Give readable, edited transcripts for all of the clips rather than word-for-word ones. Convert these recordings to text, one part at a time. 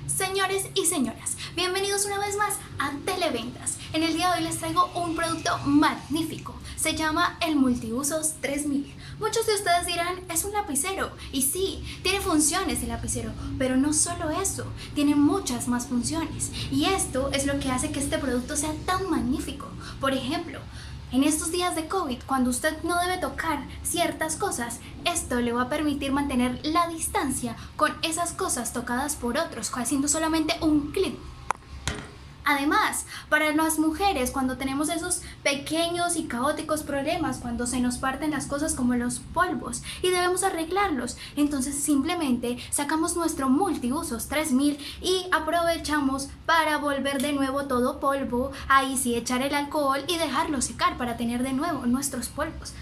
Señores y señoras, bienvenidos una vez más a Televentas. En el día de hoy les traigo un producto magnífico. Se llama el Multiusos 3000. Muchos de ustedes dirán, es un lapicero. Y sí, tiene funciones el lapicero, pero no solo eso, tiene muchas más funciones. Y esto es lo que hace que este producto sea tan magnífico. Por ejemplo, en estos días de COVID, cuando usted no debe tocar ciertas cosas, esto le va a permitir mantener la distancia con esas cosas tocadas por otros, haciendo solamente un clic. Además, para las mujeres, cuando tenemos esos pequeños y caóticos problemas, cuando se nos parten las cosas como los polvos y debemos arreglarlos, entonces simplemente sacamos nuestro Multiusos 3000 y aprovechamos para volver de nuevo todo polvo, ahí sí echar el alcohol y dejarlo secar para tener de nuevo nuestros polvos.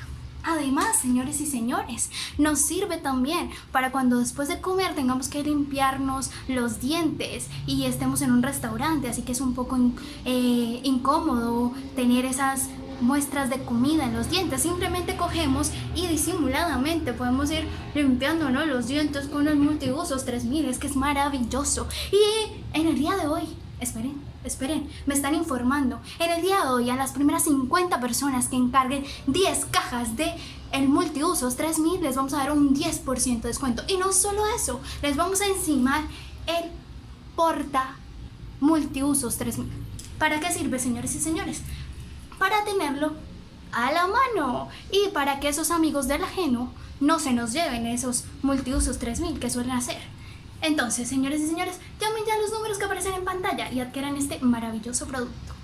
Además, señores y señores, nos sirve también para cuando después de comer tengamos que limpiarnos los dientes y estemos en un restaurante, así que es un poco incómodo tener esas muestras de comida en los dientes. Simplemente cogemos y disimuladamente podemos ir limpiándonos los dientes con el Multiusos 3000, es que es maravilloso. Y en el día de hoy, esperen, me están informando. En el día de hoy, a las primeras 50 personas que encarguen 10 cajas de el Multiusos 3000, les vamos a dar un 10% de descuento. Y no solo eso, les vamos a encimar el porta Multiusos 3000. ¿Para qué sirve, señores y señores? Para tenerlo a la mano y para que esos amigos del ajeno no se nos lleven esos Multiusos 3000 que suelen hacer. Entonces, señores y señores, llamen ya los números que aparecen en pantalla y adquieran este maravilloso producto.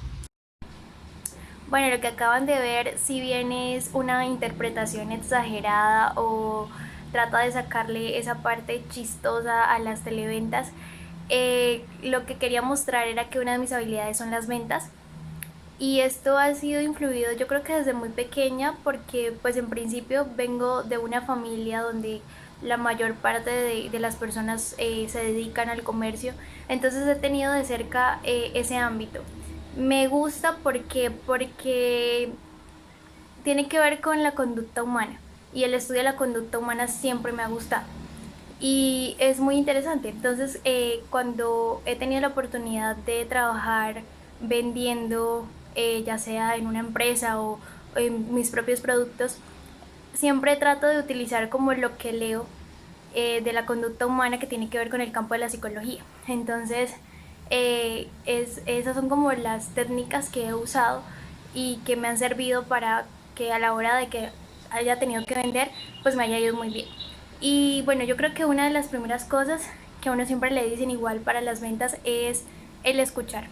Bueno, lo que acaban de ver, si bien es una interpretación exagerada o trata de sacarle esa parte chistosa a las televentas, lo que quería mostrar era que una de mis habilidades son las ventas. Y esto ha sido influido yo creo que desde muy pequeña, porque pues en principio vengo de una familia donde la mayor parte de las personas se dedican al comercio, entonces he tenido de cerca ese ámbito. Me gusta porque tiene que ver con la conducta humana y el estudio de la conducta humana siempre me ha gustado y es muy interesante. Entonces cuando he tenido la oportunidad de trabajar vendiendo, ya sea en una empresa o en mis propios productos, siempre trato de utilizar como lo que leo de la conducta humana, que tiene que ver con el campo de la psicología. Entonces esas son como las técnicas que he usado y que me han servido para que a la hora de que haya tenido que vender, pues me haya ido muy bien. Y bueno, yo creo que una de las primeras cosas que a uno siempre le dicen igual para las ventas es el escuchar.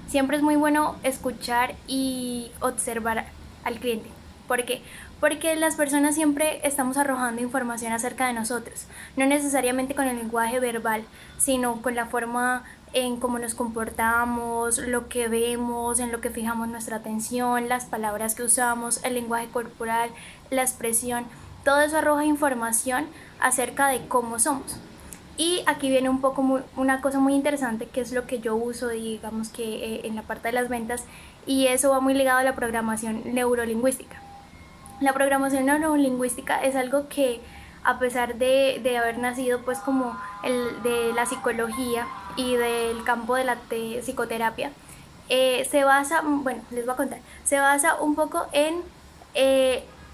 Siempre es muy bueno escuchar y observar al cliente. ¿Por qué? Porque las personas siempre estamos arrojando información acerca de nosotros, no necesariamente con el lenguaje verbal, sino con la forma en cómo nos comportamos, lo que vemos, en lo que fijamos nuestra atención, las palabras que usamos, el lenguaje corporal, la expresión. Todo eso arroja información acerca de cómo somos. Y aquí viene un poco una cosa muy interesante, que es lo que yo uso, digamos que en la parte de las ventas, y eso va muy ligado a la programación neurolingüística. La programación neurolingüística es algo que, a pesar de haber nacido pues como de la psicología y del campo de la psicoterapia, se basa, bueno, les voy a contar, se basa un poco en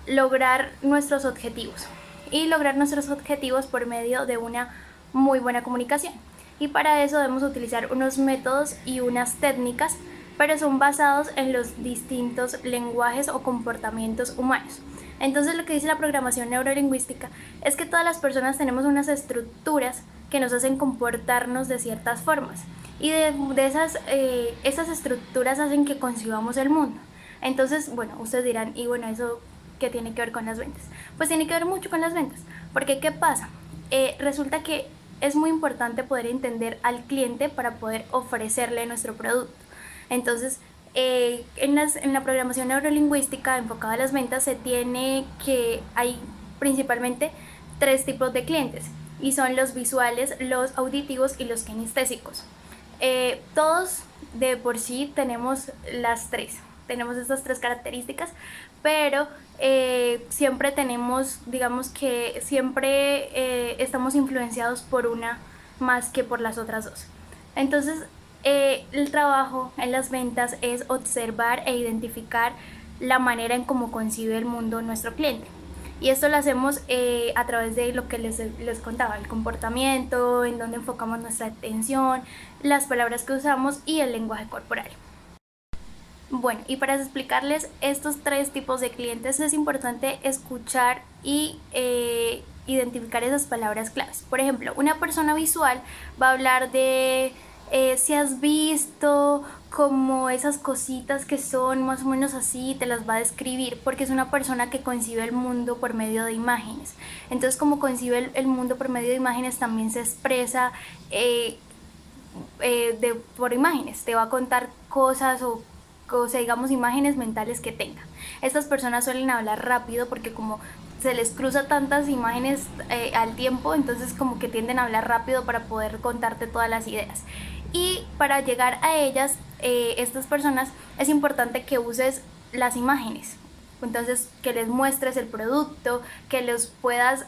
lograr nuestros objetivos, y lograr nuestros objetivos por medio de una muy buena comunicación. Y para eso debemos utilizar unos métodos y unas técnicas, pero son basados en los distintos lenguajes o comportamientos humanos. Entonces lo que dice la programación neurolingüística es que todas las personas tenemos unas estructuras que nos hacen comportarnos de ciertas formas, y esas estructuras hacen que concibamos el mundo. Entonces, bueno, ustedes dirán, y bueno, ¿eso qué tiene que ver con las ventas? Pues tiene que ver mucho con las ventas, porque ¿qué pasa? Resulta que es muy importante poder entender al cliente para poder ofrecerle nuestro producto. Entonces, en la programación neurolingüística enfocada a las ventas hay principalmente 3 tipos de clientes, y son los visuales, los auditivos y los kinestésicos. Todos de por sí tenemos tenemos estas 3 características, pero siempre tenemos, digamos que siempre estamos influenciados por una más que por las otras 2. Entonces, el trabajo en las ventas es observar e identificar la manera en cómo concibe el mundo nuestro cliente. Y esto lo hacemos a través de lo que les contaba, el comportamiento, en donde enfocamos nuestra atención, las palabras que usamos y el lenguaje corporal. Bueno, y para explicarles estos 3 tipos de clientes es importante escuchar y identificar esas palabras claves. Por ejemplo, una persona visual va a hablar de si has visto como esas cositas que son más o menos así, te las va a describir porque es una persona que concibe el mundo por medio de imágenes. Entonces, como concibe el mundo por medio de imágenes, también se expresa por imágenes. Te va a contar cosas o sea, digamos, imágenes mentales que tenga. Estas personas suelen hablar rápido porque como se les cruza tantas imágenes al tiempo, entonces como que tienden a hablar rápido para poder contarte todas las ideas. Y para llegar a ellas, estas personas, es importante que uses las imágenes. Entonces, que les muestres el producto, que les puedas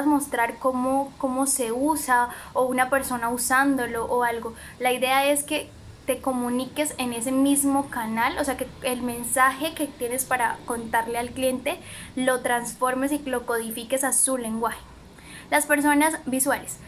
mostrar cómo se usa o una persona usándolo o algo. La idea es que te comuniques en ese mismo canal, o sea, que el mensaje que tienes para contarle al cliente lo transformes y lo codifiques a su lenguaje. Las personas visuales,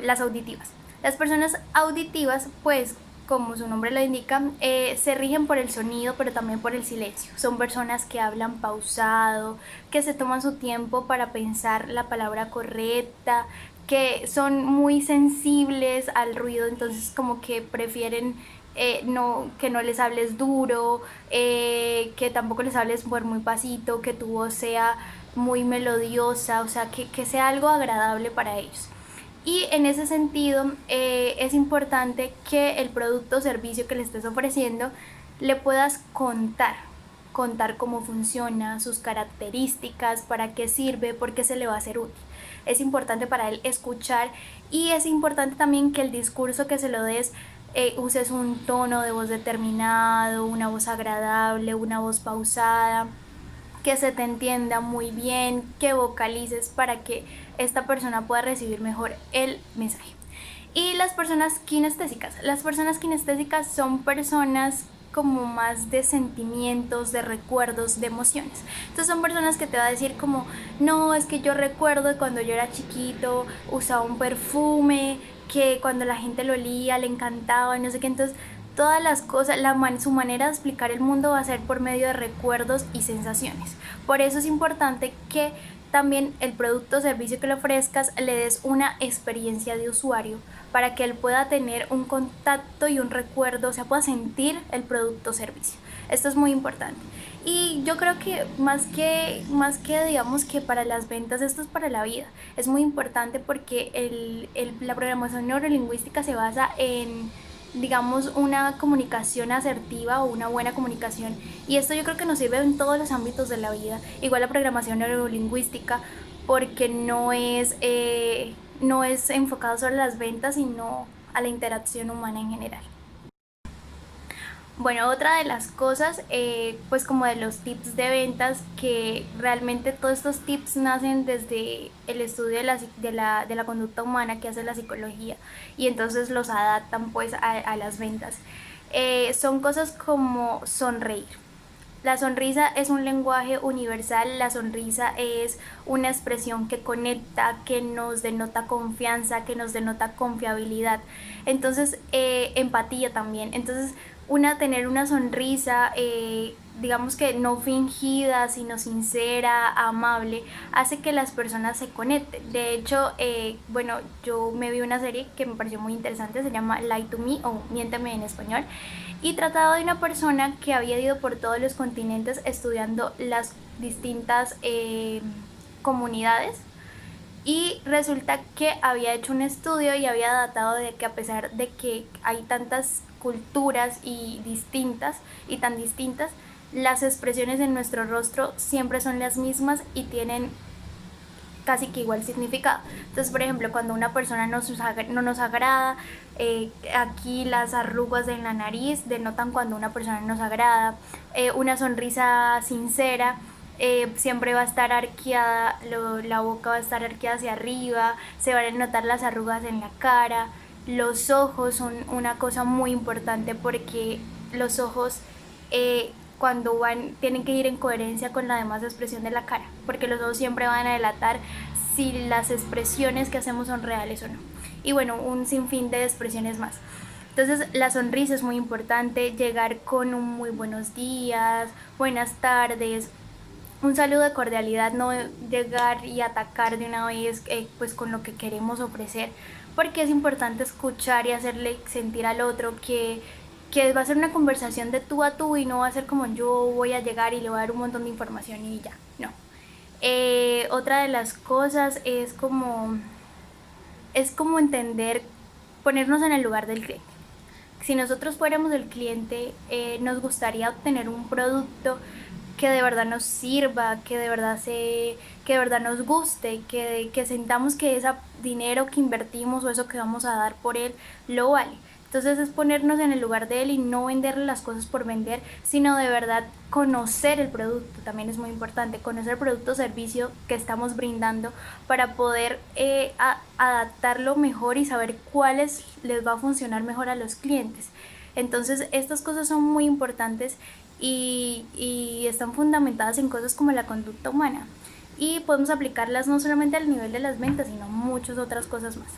las auditivas. Las personas auditivas, pues, como su nombre lo indica, se rigen por el sonido, pero también por el silencio. Son personas que hablan pausado, que se toman su tiempo para pensar la palabra correcta, que son muy sensibles al ruido, entonces como que prefieren que no les hables duro, que tampoco les hables por muy pasito, que tu voz sea muy melodiosa, o sea, que sea algo agradable para ellos. Y en ese sentido es importante que el producto o servicio que le estés ofreciendo le puedas contar cómo funciona, sus características, para qué sirve, por qué se le va a hacer útil. Es importante para él escuchar y es importante también que el discurso que se lo des uses un tono de voz determinado, una voz agradable, una voz pausada, que se te entienda muy bien, que vocalices para que esta persona pueda recibir mejor el mensaje. Y las personas kinestésicas. Las personas kinestésicas son personas como más de sentimientos, de recuerdos, de emociones. Entonces son personas que te va a decir como, no, es que yo recuerdo cuando yo era chiquito usaba un perfume que cuando la gente lo olía le encantaba, no sé qué. Entonces todas las cosas, su manera de explicar el mundo va a ser por medio de recuerdos y sensaciones. Por eso es importante que también el producto o servicio que le ofrezcas le des una experiencia de usuario para que él pueda tener un contacto y un recuerdo, o sea, pueda sentir el producto o servicio. Esto es muy importante. Y yo creo que más que digamos que para las ventas, esto es para la vida. Es muy importante porque la programación neurolingüística se basa en, digamos, una comunicación asertiva o una buena comunicación, y esto yo creo que nos sirve en todos los ámbitos de la vida. Igual la programación neurolingüística, porque no es enfocado solo a las ventas, sino a la interacción humana en general. Bueno, otra de las cosas, pues como de los tips de ventas, que realmente todos estos tips nacen desde el estudio de la conducta humana que hace la psicología, y entonces los adaptan pues a las ventas. Son cosas como sonreír. La sonrisa es un lenguaje universal, la sonrisa es una expresión que conecta, que nos denota confianza, que nos denota confiabilidad. Entonces, empatía también. Entonces, tener una sonrisa, digamos que no fingida, sino sincera, amable, hace que las personas se conecten. De hecho, bueno, yo me vi una serie que me pareció muy interesante, se llama Lie to Me o Miénteme en español, y trataba de una persona que había ido por todos los continentes estudiando las distintas comunidades, y resulta que había hecho un estudio y había datado de que a pesar de que hay tantas culturas y tan distintas, las expresiones en nuestro rostro siempre son las mismas y tienen casi que igual significado. Entonces, por ejemplo, cuando una persona no nos agrada, aquí las arrugas en la nariz denotan cuando una persona nos agrada. Una sonrisa sincera siempre va a estar arqueada, la boca va a estar arqueada hacia arriba, se van a notar las arrugas en la cara. Los ojos son una cosa muy importante porque los ojos cuando tienen que ir en coherencia con la demás expresión de la cara, porque los ojos siempre van a delatar si las expresiones que hacemos son reales o no. Y bueno, un sinfín de expresiones más. Entonces la sonrisa es muy importante, llegar con un muy buenos días, buenas tardes, un saludo de cordialidad, no llegar y atacar de una vez pues con lo que queremos ofrecer, porque es importante escuchar y hacerle sentir al otro que va a ser una conversación de tú a tú y no va a ser como yo voy a llegar y le voy a dar un montón de información y ya, no. Otra de las cosas es como entender, ponernos en el lugar del cliente. Si nosotros fuéramos el cliente, nos gustaría obtener un producto que de verdad nos sirva, que de verdad nos guste, que sintamos que ese dinero que invertimos o eso que vamos a dar por él lo vale. Entonces es ponernos en el lugar de él y no venderle las cosas por vender, sino de verdad conocer el producto. También es muy importante conocer el producto o servicio que estamos brindando para poder adaptarlo mejor y saber cuáles les va a funcionar mejor a los clientes. Entonces estas cosas son muy importantes y están fundamentadas en cosas como la conducta humana. Y podemos aplicarlas no solamente al nivel de las ventas, sino muchas otras cosas más.